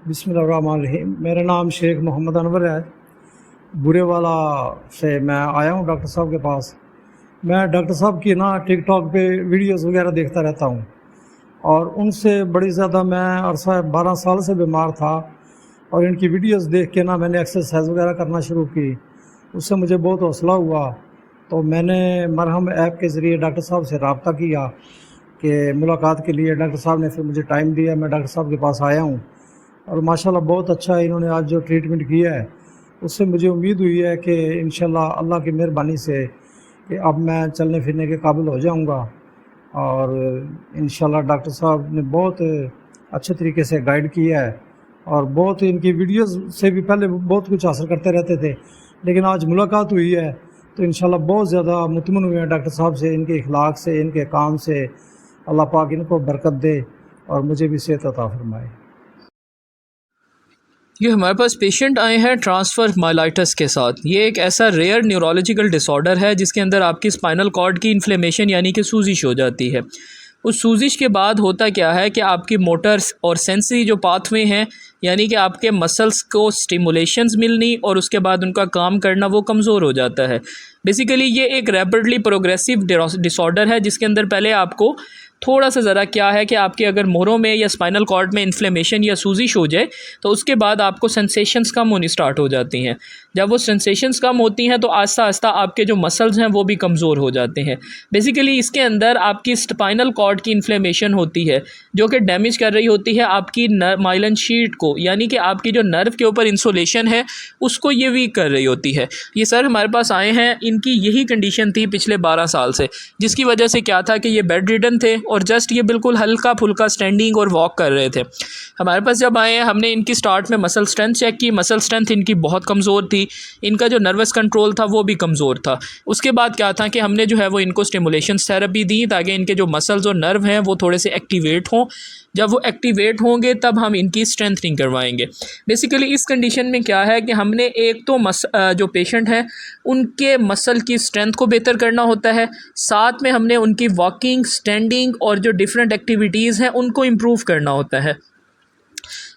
बिस्मिल्लाहिर्रहमानिर्रहीम। मेरा नाम शेख मोहम्मद अनवर है। बुरेवाला से मैं आया हूँ डॉक्टर साहब के पास। मैं डॉक्टर साहब की ना टिकटॉक पे वीडियोस वगैरह देखता रहता हूँ और उनसे बड़ी ज़्यादा मैं अरसा 12 साल से बीमार था और इनकी वीडियोस देख के ना मैंने एक्सरसाइज वगैरह करना शुरू की। उससे मुझे बहुत हौसला हुआ, तो मैंने मरहम ऐप के ज़रिए डॉक्टर साहब से रब्ता किया कि मुलाकात के लिए। डॉक्टर साहब ने फिर मुझे टाइम दिया, मैं डॉक्टर साहब के पास आया हूँ और माशाल्लाह बहुत अच्छा है इन्होंने आज जो ट्रीटमेंट किया है, उससे मुझे उम्मीद हुई है कि इंशाल्लाह अल्लाह की मेहरबानी से कि अब मैं चलने फिरने के काबिल हो जाऊंगा। और इंशाल्लाह डॉक्टर साहब ने बहुत अच्छे तरीके से गाइड किया है और बहुत इनकी वीडियोस से भी पहले बहुत कुछ हासिल करते रहते थे, लेकिन आज मुलाकात हुई है तो इंशाल्लाह बहुत ज़्यादा मुतमन हुए हैं डॉक्टर साहब से, इनके इखलाक से, इनके काम से। अल्लाह पाक इनको बरकत दे और मुझे भी सेहत अता फरमाए। ये हमारे पास पेशेंट आए हैं ट्रांसफ़र माइलाइटिस के साथ। ये एक ऐसा रेयर न्यूरोलॉजिकल डिसऑर्डर है जिसके अंदर आपकी स्पाइनल कॉर्ड की इन्फ्लेमेशन यानी कि सूजिश हो जाती है। उस सूजिश के बाद होता क्या है कि आपकी मोटर्स और सेंसरी जो पाथवे हैं यानी कि आपके मसल्स को स्टिमुलेशंस मिलनी और उसके बाद उनका काम करना वो कमज़ोर हो जाता है। बेसिकली ये एक रैपिडली प्रोग्रेसिव डिसऑर्डर है जिसके अंदर पहले आपको थोड़ा सा ज़रा क्या है कि आपके अगर मोरों में या स्पाइनल कॉर्ड में इन्फ्लेमेशन या सूजिश हो जाए तो उसके बाद आपको सेंसेशंस कम होनी स्टार्ट हो जाती हैं। जब वो सेंसेशंस कम होती हैं तो आस्ता आस्ता आपके जो मसल्स हैं वो भी कमज़ोर हो जाते हैं। बेसिकली इसके अंदर आपकी स्पाइनल कॉर्ड की इन्फ्लेमेशन होती है जो कि डैमेज कर रही होती है आपकी माइलन शीट को, यानी कि आपकी जो नर्व के ऊपर इंसुलेशन है उसको ये वीक कर रही होती है। ये सर हमारे पास आए हैं, इनकी यही कंडीशन थी पिछले 12 साल से, जिसकी वजह से क्या था कि ये बेड रिडन थे और जस्ट ये बिल्कुल हल्का फुल्का स्टैंडिंग और वॉक कर रहे थे। हमारे पास जब आए हैं हमने इनकी स्टार्ट में मसल स्ट्रेंथ चेक की। मसल स्ट्रेंथ इनकी बहुत कमज़ोर थी, इनका जो नर्वस कंट्रोल था वो भी कमज़ोर था। उसके बाद क्या था कि हमने जो है वो इनको स्टिमुलेशन थेरेपी दी ताकि इनके जो मसल्स और नर्व हैं वो थोड़े से एक्टिवेट हों। जब वो एक्टिवेट होंगे तब हम इनकी स्ट्रेंथनिंग करवाएंगे। बेसिकली इस कंडीशन में क्या है कि हमने एक तो जो पेशेंट हैं उनके मसल की स्ट्रेंथ को बेहतर करना होता है, साथ में हमने उनकी वॉकिंग, स्टैंडिंग और जो डिफरेंट एक्टिविटीज़ हैं उनको इम्प्रूव करना होता है।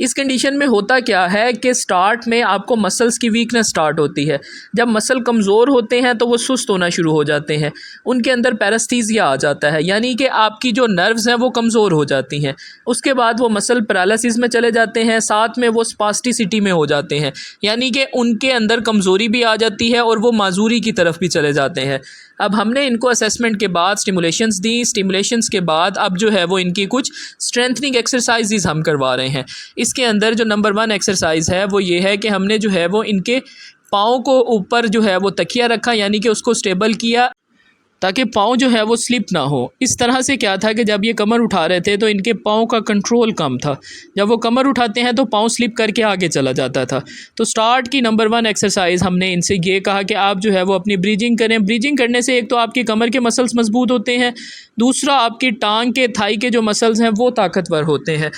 इस कंडीशन में होता क्या है कि स्टार्ट में आपको मसल्स की वीकनेस स्टार्ट होती है। जब मसल कमज़ोर होते हैं तो वो सुस्त होना शुरू हो जाते हैं, उनके अंदर पैरास्थीसिया आ जाता है यानी कि आपकी जो नर्व्स हैं वो कमज़ोर हो जाती हैं। उसके बाद वो मसल पैरालिसिस में चले जाते हैं, साथ में वो स्पास्टिसिटी में हो जाते हैं यानी कि उनके अंदर कमज़ोरी भी आ जाती है और वो माजूरी की तरफ भी चले जाते हैं। अब हमने इनको असेसमेंट के बाद स्टिमुलेशंस दी, स्टिमुलेशंस के बाद अब जो है वो इनकी कुछ स्ट्रेंथनिंग एक्सरसाइजेज हम करवा रहे हैं। इसके अंदर जो नंबर 1 एक्सरसाइज है वो ये है कि हमने जो है वो इनके पाँव को ऊपर जो है वो तकिया रखा यानी कि उसको स्टेबल किया ताकि पाँव जो है वो स्लिप ना हो। इस तरह से क्या था कि जब ये कमर उठा रहे थे तो इनके पाँव का कंट्रोल कम था, जब वो कमर उठाते हैं तो पाँव स्लिप करके आगे चला जाता था। तो स्टार्ट की नंबर 1 एक्सरसाइज हमने इनसे ये कहा कि आप जो है वो अपनी ब्रीजिंग करें। ब्रीजिंग करने से एक तो आपकी कमर के मसल्स मजबूत होते हैं, दूसरा आपकी टांग के, थाई के जो मसल्स हैं वो ताकतवर होते हैं।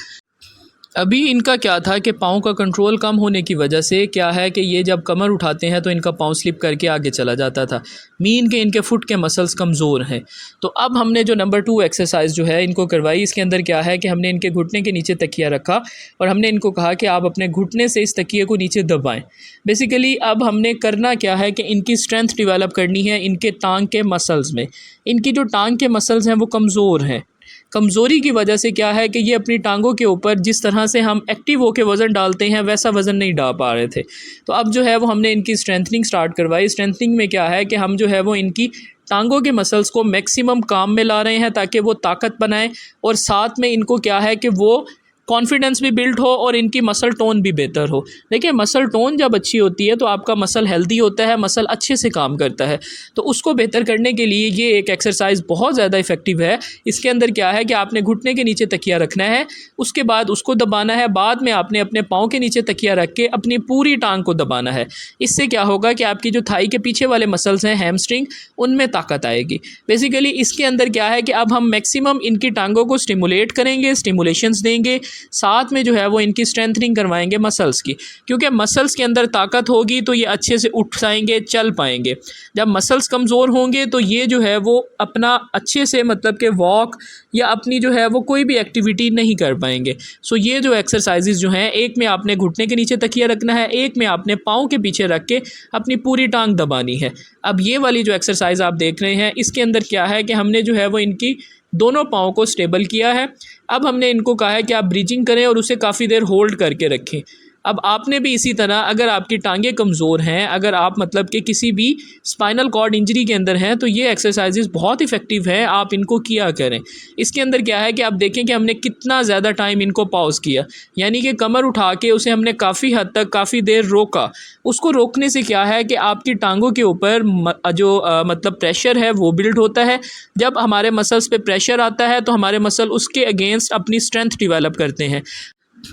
अभी इनका क्या था कि पाँव का कंट्रोल कम होने की वजह से क्या है कि ये जब कमर उठाते हैं तो इनका पाँव स्लिप करके आगे चला जाता था, मीन के इनके फुट के मसल्स कमज़ोर हैं। तो अब हमने जो नंबर 2 एक्सरसाइज जो है इनको करवाई। इसके अंदर क्या है कि हमने इनके घुटने के नीचे तकिया रखा और हमने इनको कहा कि आप अपने घुटने से इस तकिए को नीचे दबाएँ। बेसिकली अब हमने करना क्या है कि इनकी स्ट्रेंथ डेवलप करनी है इनके टांग के मसल्स में। इनकी जो टांग के मसल्स हैं वो कमज़ोर हैं। कमज़ोरी की वजह से क्या है कि ये अपनी टांगों के ऊपर जिस तरह से हम एक्टिव होकर वज़न डालते हैं वैसा वज़न नहीं डाल पा रहे थे। तो अब जो है वो हमने इनकी स्ट्रेंथनिंग स्टार्ट करवाई। स्ट्रेंथनिंग में क्या है कि हम जो है वो इनकी टांगों के मसल्स को मैक्सिमम काम में ला रहे हैं ताकि वो ताकत बनाएं और साथ में इनको क्या है कि वो कॉन्फिडेंस भी बिल्ड हो और इनकी मसल टोन भी बेहतर हो। देखिए मसल टोन जब अच्छी होती है तो आपका मसल हेल्दी होता है, मसल अच्छे से काम करता है। तो उसको बेहतर करने के लिए ये एक एक्सरसाइज बहुत ज़्यादा इफेक्टिव है। इसके अंदर क्या है कि आपने घुटने के नीचे तकिया रखना है, उसके बाद उसको दबाना है, बाद में आपने अपने पाँव के नीचे तकिया रख के अपनी पूरी टांग को दबाना है। इससे क्या होगा कि आपकी जो थाई के पीछे वाले मसल्स हैं, हैमस्ट्रिंग, उनमें ताकत आएगी। बेसिकली इसके अंदर क्या है कि अब हम मैक्सिमम इनकी टांगों को स्टिमुलेट करेंगे, स्टिमुलेशंस देंगे साथ में जो है वो इनकी स्ट्रेंथनिंग करवाएंगे मसल्स की, क्योंकि मसल्स के अंदर ताकत होगी तो ये अच्छे से उठ जाएंगे, चल पाएंगे। जब मसल्स कमज़ोर होंगे तो ये जो है वो अपना अच्छे से मतलब कि वॉक या अपनी जो है वो कोई भी एक्टिविटी नहीं कर पाएंगे। सो ये जो एक्सरसाइजेज जो हैं, एक में आपने घुटने के नीचे तकिया रखना है, एक में आपने पाँव के पीछे रख के अपनी पूरी टांग दबानी है। अब ये वाली जो एक्सरसाइज आप देख रहे हैं इसके अंदर क्या है कि हमने जो है वो इनकी दोनों पाँव को स्टेबल किया है। अब हमने इनको कहा है कि आप ब्रीजिंग करें और उसे काफ़ी देर होल्ड करके रखें। अब आपने भी इसी तरह, अगर आपकी टांगें कमज़ोर हैं, अगर आप मतलब कि किसी भी स्पाइनल कॉर्ड इंजरी के अंदर हैं, तो ये एक्सरसाइजेज बहुत इफ़ेक्टिव हैं, आप इनको किया करें। इसके अंदर क्या है कि आप देखें कि हमने कितना ज़्यादा टाइम इनको पॉज किया, यानी कि कमर उठा के उसे हमने काफ़ी हद तक काफ़ी देर रोका। उसको रोकने से क्या है कि आपकी टांगों के ऊपर मतलब प्रेशर है वो बिल्ड होता है। जब हमारे मसल्स पे प्रेशर आता है तो हमारे मसल उसके अगेंस्ट अपनी स्ट्रेंथ डेवलप करते हैं।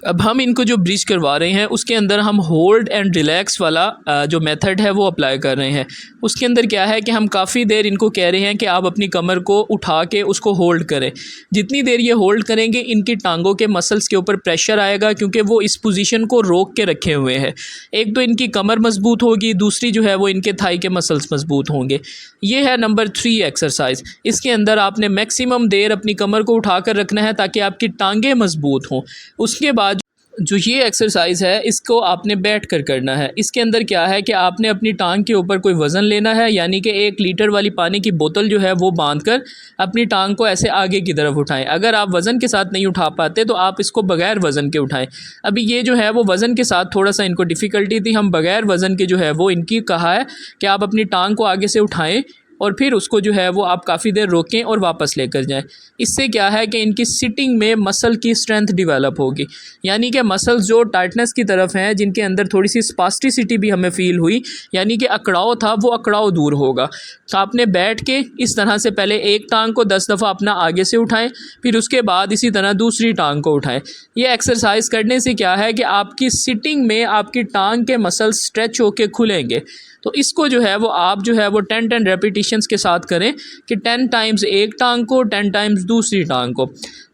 अब हम इनको जो ब्रिज करवा रहे हैं उसके अंदर हम होल्ड एंड रिलैक्स वाला जो मेथड है वो अप्लाई कर रहे हैं। उसके अंदर क्या है कि हम काफ़ी देर इनको कह रहे हैं कि आप अपनी कमर को उठा के उसको होल्ड करें। जितनी देर ये होल्ड करेंगे इनकी टांगों के मसल्स के ऊपर प्रेशर आएगा, क्योंकि वो इस पोजीशन को रोक के रखे हुए हैं। एक तो इनकी कमर मजबूत होगी, दूसरी जो है वो इनके थाई के मसल्स मजबूत होंगे। ये है नंबर 3 एक्सरसाइज। इसके अंदर आपने मैक्सिमम देर अपनी कमर को उठा कर रखना है ताकि आपकी टांगें मजबूत हों। उसके बाद जो ये एक्सरसाइज है इसको आपने बैठ कर करना है। इसके अंदर क्या है कि आपने अपनी टांग के ऊपर कोई वज़न लेना है, यानी कि 1 लीटर वाली पानी की बोतल जो है वो बांध कर अपनी टांग को ऐसे आगे की तरफ उठाएं। अगर आप वज़न के साथ नहीं उठा पाते तो आप इसको बग़ैर वज़न के उठाएं। अभी ये जो है वो वज़न के साथ थोड़ा सा इनको डिफ़िकल्टी थी, हम बग़ैर वज़न के जो है वो इनकी कहा है कि आप अपनी टांग को आगे से उठाएँ और फिर उसको जो है वो आप काफ़ी देर रोकें और वापस लेकर जाएं। इससे क्या है कि इनकी सिटिंग में मसल की स्ट्रेंथ डेवलप होगी, यानी कि मसल्स जो टाइटनेस की तरफ हैं, जिनके अंदर थोड़ी सी स्पास्टिसिटी भी हमें फ़ील हुई, यानी कि अकड़ाव था, वो अकड़ाव दूर होगा। तो आपने बैठ के इस तरह से पहले एक टांग को 10 दफ़ा अपना आगे से उठाएं, फिर उसके बाद इसी तरह दूसरी टांग को उठाएं। ये एक्सरसाइज करने से क्या है कि आपकी सिटिंग में आपकी टांग के मसल स्ट्रेच होके खुलेंगे। तो इसको जो है वो आप जो है वो 10 रेपिटेशंस के साथ करें कि 10 टाइम्स एक टांग को, 10 टाइम्स दूसरी टांग को।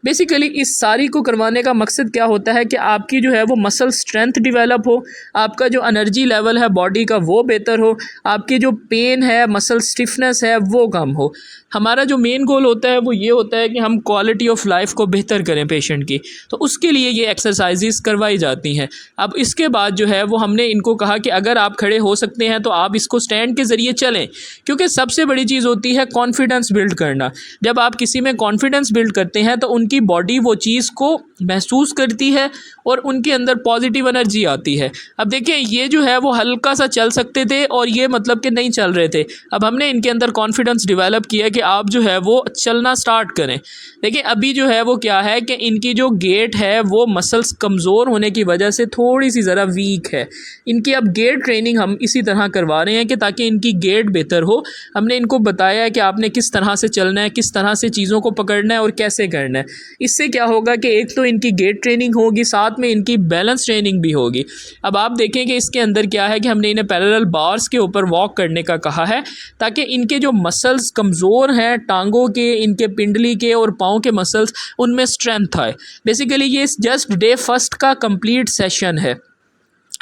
बेसिकली इस सारी को करवाने का मकसद क्या होता है कि आपकी जो है वो मसल स्ट्रेंथ डेवलप हो, आपका जो एनर्जी लेवल है बॉडी का वो बेहतर हो, आपकी जो पेन है, मसल स्टिफनेस है वो कम हो। हमारा जो मेन गोल होता है वो ये होता है कि हम क्वालिटी ऑफ लाइफ को बेहतर करें पेशेंट की, तो उसके लिए ये एक्सरसाइजेस करवाई जाती हैं। अब इसके बाद जो है वो हमने इनको कहा कि अगर आप खड़े हो सकते हैं तो आप इसको स्टैंड के ज़रिए चलें, क्योंकि सबसे बड़ी चीज़ होती है कॉन्फिडेंस बिल्ड करना। जब आप किसी में कॉन्फिडेंस बिल्ड करते हैं तो उनकी बॉडी वो चीज़ को महसूस करती है और उनके अंदर पॉजिटिव एनर्जी आती है। अब देखिए ये जो है वो हल्का सा चल सकते थे और ये मतलब कि नहीं चल रहे थे। अब हमने इनके अंदर कॉन्फिडेंस डेवलप किया कि आप जो है वो चलना स्टार्ट करें। देखिए अभी जो है वो क्या है कि इनकी जो गेट है वो मसल्स कमज़ोर होने की वजह से थोड़ी सी ज़रा वीक है। इनकी अब गेट ट्रेनिंग हम इसी तरह करवा रहे हैं कि ताकि इनकी गेट बेहतर हो। हमने इनको बताया है कि आपने किस तरह से चलना है, किस तरह से चीज़ों को पकड़ना है और कैसे करना है। इससे क्या होगा कि एक तो इनकी गेट ट्रेनिंग होगी, साथ में इनकी बैलेंस ट्रेनिंग भी होगी। अब आप देखें कि इसके अंदर क्या है कि हमने इन्हें पैरेलल बार्स के ऊपर वॉक करने का कहा है ताकि इनके जो मसल्स कमज़ोर हैं, टांगों के, इनके पिंडली के और पाँव के मसल्स, उनमें स्ट्रेंथ आए। बेसिकली ये जस्ट डे फर्स्ट का कंप्लीट सेशन है।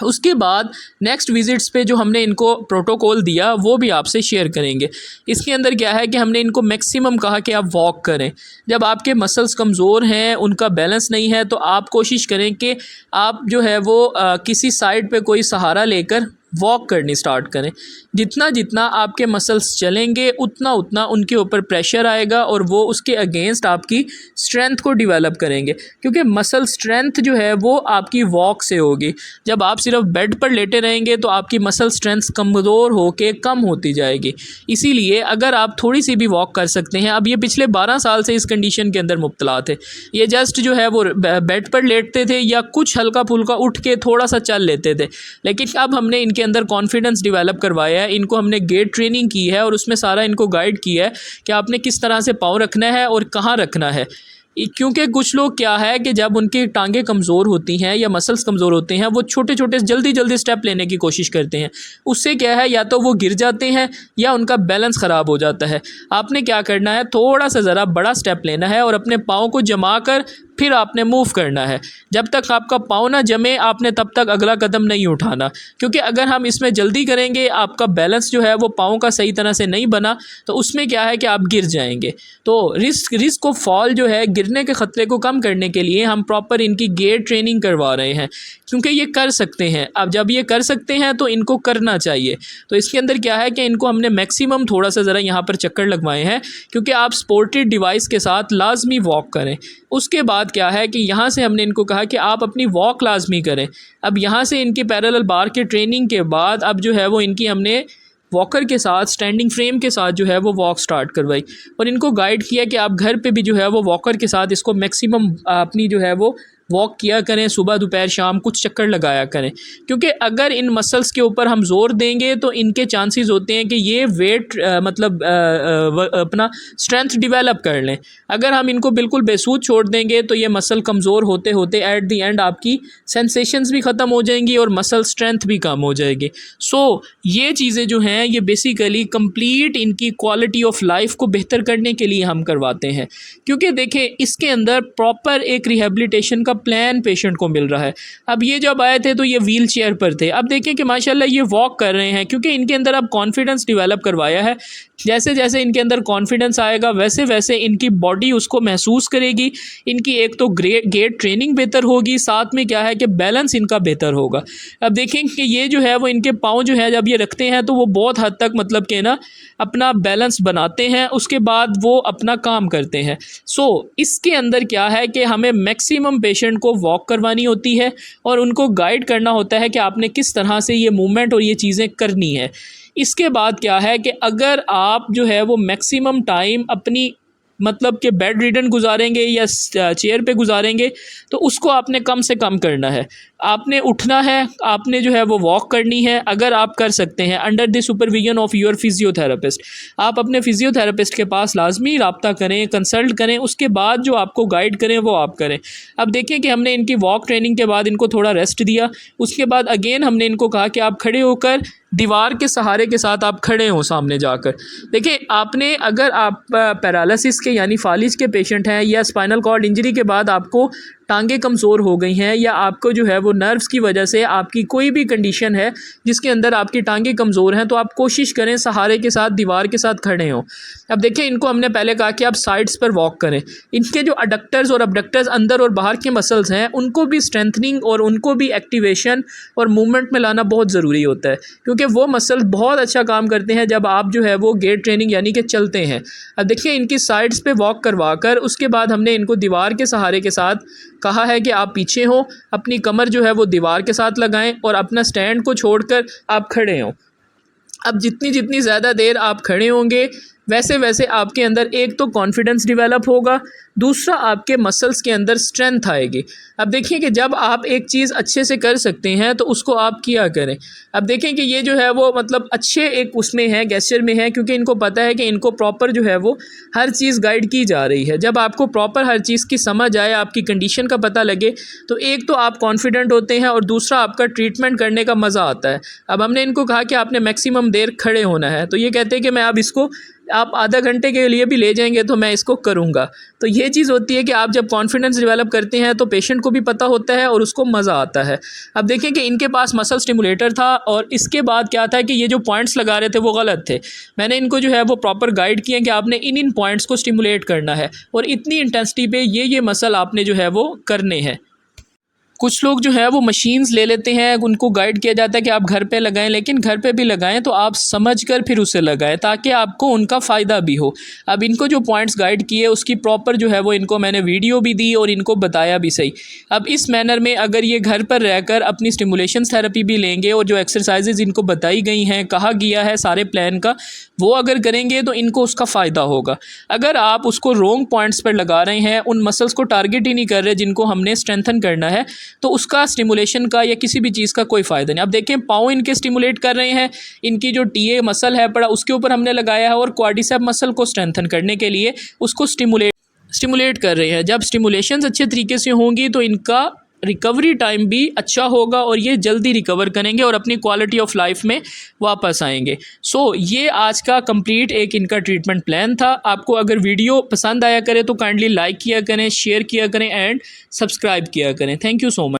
उसके बाद नेक्स्ट विज़िट्स पे जो हमने इनको प्रोटोकॉल दिया वो भी आपसे शेयर करेंगे। इसके अंदर क्या है कि हमने इनको मैक्सिमम कहा कि आप वॉक करें। जब आपके मसल्स कमज़ोर हैं, उनका बैलेंस नहीं है, तो आप कोशिश करें कि आप जो है वो किसी साइड पे कोई सहारा लेकर वॉक करनी स्टार्ट करें। जितना जितना आपके मसल्स चलेंगे उतना उतना उनके ऊपर प्रेशर आएगा और वो उसके अगेंस्ट आपकी स्ट्रेंथ को डेवलप करेंगे, क्योंकि मसल स्ट्रेंथ जो है वो आपकी वॉक से होगी। जब आप सिर्फ बेड पर लेटे रहेंगे तो आपकी मसल स्ट्रेंथ कमज़ोर होके कम होती जाएगी। इसीलिए अगर आप थोड़ी सी भी वॉक कर सकते हैं, अब ये पिछले 12 साल से इस कंडीशन के अंदर मुब्तला थे। ये जस्ट जो है वो बेड पर लेटते थे या कुछ हल्का फुल्का उठ के थोड़ा सा चल लेते थे, लेकिन अब हमने इनके अंदर कॉन्फिडेंस डेवलप करवाया है। इनको हमने गेट ट्रेनिंग की है और उसमें सारा इनको गाइड किया है कि आपने किस तरह से पाँव रखना है और कहाँ रखना है। क्योंकि कुछ लोग क्या है कि जब उनकी टांगें कमज़ोर होती हैं या मसल्स कमज़ोर होते हैं, वो छोटे छोटे जल्दी स्टेप लेने की कोशिश करते हैं। उससे क्या है, या तो वो गिर जाते हैं या उनका बैलेंस ख़राब हो जाता है। आपने क्या करना है, थोड़ा सा ज़रा बड़ा स्टेप लेना है और अपने पाँव को जमा कर फिर आपने मूव करना है। जब तक आपका पाँव ना जमे आपने तब तक अगला कदम नहीं उठाना, क्योंकि अगर हम इसमें जल्दी करेंगे आपका बैलेंस जो है वो पाँव का सही तरह से नहीं बना तो उसमें क्या है कि आप गिर जाएंगे। तो रिस्क ऑफ फॉल जो है, गिरने के ख़तरे को कम करने के लिए हम प्रॉपर इनकी गेयर ट्रेनिंग करवा रहे हैं, क्योंकि ये कर सकते हैं। अब जब ये कर सकते हैं तो इनको करना चाहिए। तो इसके अंदर क्या है कि इनको हमने मैक्सिमम थोड़ा सा ज़रा यहाँ पर चक्कर लगवाए हैं, क्योंकि आप सपोर्टेड डिवाइस के साथ लाजमी वॉक करें। उसके बाद क्या है कि यहाँ से हमने इनको कहा कि आप अपनी वॉक लाजमी करें। अब यहाँ से इनकी पैरेलल बार के ट्रेनिंग के बाद अब जो है वो इनकी हमने वॉकर के साथ, स्टैंडिंग फ्रेम के साथ जो है वो वॉक स्टार्ट करवाई और इनको गाइड किया कि आप घर पे भी जो है वो वॉकर के साथ इसको मैक्सिमम अपनी जो है वो वॉक किया करें, सुबह दोपहर शाम कुछ चक्कर लगाया करें, क्योंकि अगर इन मसल्स के ऊपर हम ज़ोर देंगे तो इनके चांसेस होते हैं कि ये वेट अपना स्ट्रेंथ डेवलप कर लें। अगर हम इनको बिल्कुल बेसूद छोड़ देंगे तो ये मसल कमज़ोर होते होते एट दी एंड आपकी सेंसेशंस भी ख़त्म हो जाएंगी और मसल स्ट्रेंथ भी कम हो जाएगी। सो ये चीज़ें जो हैं ये बेसिकली कंप्लीट इनकी क्वालिटी ऑफ लाइफ को बेहतर करने के लिए हम करवाते हैं, क्योंकि देखें इसके अंदर प्रॉपर एक रिहेबिलिटेशन का प्लान पेशेंट को मिल रहा है। अब ये जब आए थे तो ये व्हील चेयर पर थे, अब देखें कि माशाल्लाह ये वॉक कर रहे हैं, क्योंकि इनके अंदर अब कॉन्फिडेंस डेवलप करवाया है। जैसे जैसे इनके अंदर कॉन्फिडेंस आएगा वैसे वैसे इनकी बॉडी उसको महसूस करेगी। इनकी एक तो गेट ट्रेनिंग बेहतर होगी, साथ में क्या है कि बैलेंस इनका बेहतर होगा। अब देखें कि ये जो है वो इनके पाँव जो है जब ये रखते हैं तो वो बहुत हद तक मतलब कि ना अपना बैलेंस बनाते हैं, उसके बाद वो अपना काम करते हैं। सो इसके अंदर क्या है कि हमें मैक्सिमम पेशेंट को वॉक करवानी होती है और उनको गाइड करना होता है कि आपने किस तरह से ये मूवमेंट और ये चीज़ें करनी है। इसके बाद क्या है कि अगर आप जो है वो मैक्सिमम टाइम अपनी मतलब कि बेड रिडन गुजारेंगे या चेयर पे गुजारेंगे तो उसको आपने कम से कम करना है। आपने उठना है, आपने जो है वो वॉक करनी है, अगर आप कर सकते हैं under the supervision of your physiotherapist. आप अपने फिजियोथेरेपिस्ट के पास लाजमी रब्ता करें, कंसल्ट करें, उसके बाद जो आपको गाइड करें वो आप करें। अब देखिए कि हमने इनकी वॉक ट्रेनिंग के बाद इनको थोड़ा रेस्ट दिया, उसके बाद अगेन हमने इनको कहा कि आप खड़े होकर दीवार के सहारे के साथ आप खड़े हों सामने जाकर। देखिए आपने अगर आप पैरालिसिस के यानी फालिज के पेशेंट हैं या स्पाइनल कॉर्ड इंजरी के बाद आपको टांगें कमज़ोर हो गई हैं या आपको जो है वो नर्व्स की वजह से आपकी कोई भी कंडीशन है जिसके अंदर आपकी टांगें कमज़ोर हैं, तो आप कोशिश करें सहारे के साथ दीवार के साथ खड़े हों। अब देखिए इनको हमने पहले कहा कि आप साइड्स पर वॉक करें। इनके जो अडक्टर्स और अबडक्टर्स अंदर और बाहर के मसल्स हैं उनको भी स्ट्रेंथनिंग और उनको भी एक्टिवेशन और मूवमेंट में लाना बहुत ज़रूरी होता है, क्योंकि वो मसल बहुत अच्छा काम करते हैं जब आप जो है वो गेट ट्रेनिंग यानी कि चलते हैं। अब देखिए इनकी साइड्स पे वॉक करवा कर उसके बाद हमने इनको दीवार के सहारे के साथ कहा है कि आप पीछे हों, अपनी कमर जो है वो दीवार के साथ लगाएं और अपना स्टैंड को छोड़कर आप खड़े हों। अब जितनी जितनी ज़्यादा देर आप खड़े होंगे वैसे वैसे आपके अंदर एक तो कॉन्फिडेंस डेवलप होगा, दूसरा आपके मसल्स के अंदर स्ट्रेंथ आएगी। अब देखिए कि जब आप एक चीज़ अच्छे से कर सकते हैं तो उसको आप किया करें। अब देखें कि ये जो है वो मतलब अच्छे एक उसमें है, गेस्चर में है, क्योंकि इनको पता है कि इनको प्रॉपर जो है वो हर चीज़ गाइड की जा रही है। जब आपको प्रॉपर हर चीज़ की समझ आए, आपकी कंडीशन का पता लगे, तो एक तो आप कॉन्फिडेंट होते हैं और दूसरा आपका ट्रीटमेंट करने का मज़ा आता है। अब हमने इनको कहा कि आपने मैक्सिमम देर खड़े होना है, तो ये कहते हैं कि मैं अब इसको आप आधा घंटे के लिए भी ले जाएंगे तो मैं इसको करूँगा। तो ये चीज़ होती है कि आप जब कॉन्फिडेंस डेवलप करते हैं तो पेशेंट को भी पता होता है और उसको मज़ा आता है। अब देखें कि इनके पास मसल स्टिमुलेटर था और इसके बाद क्या था कि ये जो पॉइंट्स लगा रहे थे वो गलत थे। मैंने इनको जो है वो प्रॉपर गाइड किया कि आपने इन पॉइंट्स को स्टिमुलेट करना है और इतनी इंटेंसिटी पे ये मसल आपने जो है वो करने हैं। कुछ लोग जो है वो मशीन्स ले लेते हैं, उनको गाइड किया जाता है कि आप घर पे लगाएं, लेकिन घर पे भी लगाएं तो आप समझकर फिर उसे लगाएं ताकि आपको उनका फ़ायदा भी हो। अब इनको जो पॉइंट्स गाइड किए उसकी प्रॉपर जो है वो इनको मैंने वीडियो भी दी और इनको बताया भी सही। अब इस मैनर में अगर ये घर पर रहकर अपनी स्टिमुलेशन थेरेपी भी लेंगे और जो एक्सरसाइजेज इनको बताई गई हैं, कहा गया है सारे प्लान का, वो अगर करेंगे तो इनको उसका फ़ायदा होगा। अगर आप उसको रॉन्ग पॉइंट्स पर लगा रहे हैं, उन मसल्स को टारगेट ही नहीं कर रहे जिनको हमने स्ट्रेंथन करना है, तो उसका स्टिमुलेशन का या किसी भी चीज़ का कोई फ़ायदा नहीं। अब देखें पाँव इनके स्टिमुलेट कर रहे हैं, इनकी जो टीए मसल है बड़ा उसके ऊपर हमने लगाया है और क्वाड्रिसेप मसल को स्ट्रेंथन करने के लिए उसको स्टिमुलेट कर रहे हैं। जब स्टिमुलेशंस अच्छे तरीके से होंगी तो इनका रिकवरी टाइम भी अच्छा होगा और ये जल्दी रिकवर करेंगे और अपनी क्वालिटी ऑफ लाइफ में वापस आएंगे। सो ये आज का कंप्लीट एक इनका ट्रीटमेंट प्लान था। आपको अगर वीडियो पसंद आया करे तो काइंडली लाइक किया करें, शेयर किया करें एंड सब्सक्राइब किया करें। Thank you so much.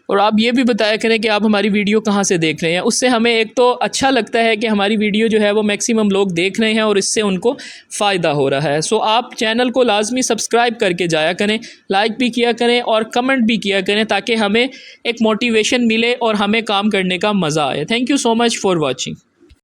और आप ये भी बताया करें कि आप हमारी वीडियो कहाँ से देख रहे हैं। उससे हमें एक तो अच्छा लगता है कि हमारी वीडियो जो है वो मैक्सिमम लोग देख रहे हैं और इससे उनको फ़ायदा हो रहा है। सो आप चैनल को लाजमी सब्सक्राइब करके जाया करें, लाइक भी किया करें और कमेंट भी किया करें ताकि हमें एक मोटिवेशन मिले और हमें काम करने का मज़ा आए। Thank you so much for watching.